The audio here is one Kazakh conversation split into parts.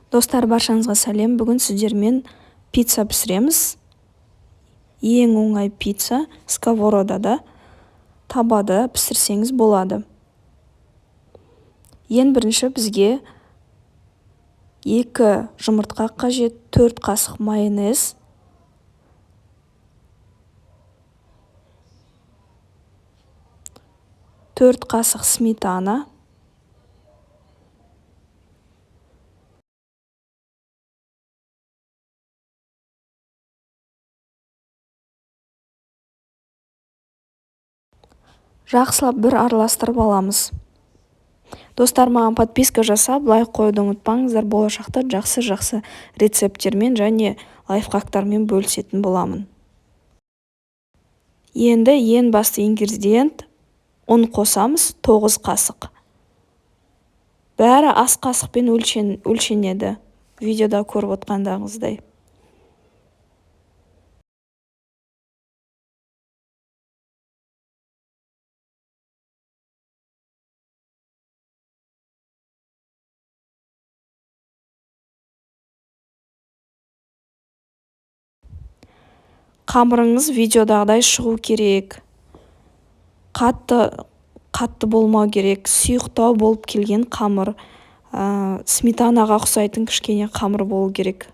Достар, баршаңызға сәлем. Бүгін сіздермен пицца пісіреміз. Ең оңай пицца сковородада табада пісірсеңіз болады. Ең бірінші бізге 2 жұмыртқа қажет, 4 қасық майонез, 4 қасық сметана, жақсылап бір араластырып аламыз. Достар, маған подписка жасап, лайк қоюды ұмытпаңыздар. Болашақта жақсы рецепттермен және лайфхактармен бөлісетін боламын. Енді ең басты ингредиент ұн қосамыз, 9 қасық. Бәрі ас қасықпен өлшенеді. Видеода көріп отқандағыңыздай. Қамырыңыз видеодағыдай шығу керек. Қатты болмау керек. Сұйықтау болып келген қамыр. Сметанаға ұқсайтын кішкене қамыр болу керек.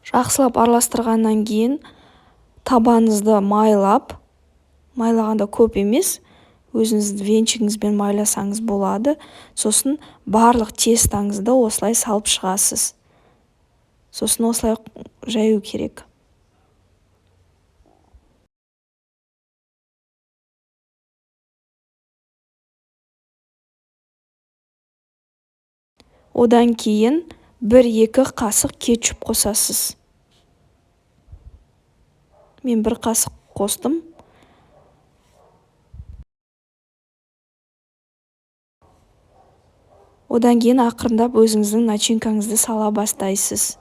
Жақсылап араластырғаннан кейін табаныңызды майлағанда көп емес, өзіңіздің венчигіңізбен майласаңыз болады. Сосын барлық тестаңызды осылай салып шығасыз. Сосын осылай жаю керек. Одан кейін 1-2 қасық кетчуп қосасыз. Мен 1 қасық қостым. Одан кейін ақырындап өзіңіздің начинкаңызды сала бастайсыз.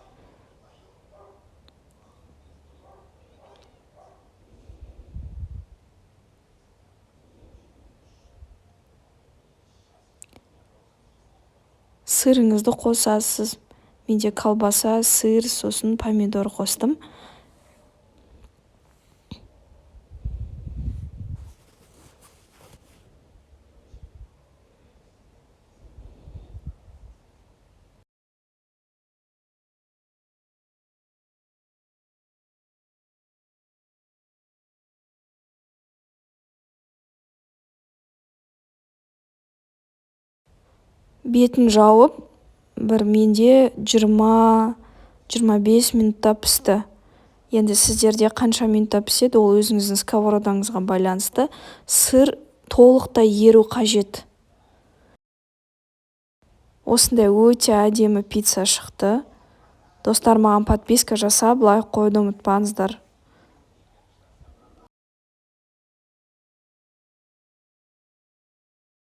Сырыңызды қосасыз. Менде колбаса, сыр, сосын помидор қостым. Бетін жауып, менде 20-25 минутта пісті. Енді сіздерде қанша минутта піседі, ол өзіңіздің сковородаңызға байланысты. Сыр толықтай еру қажет. Осындай өте әдемі пицца шықты. Достар, маған подписка жасап, лайк қоюды ұмытпаңыздар.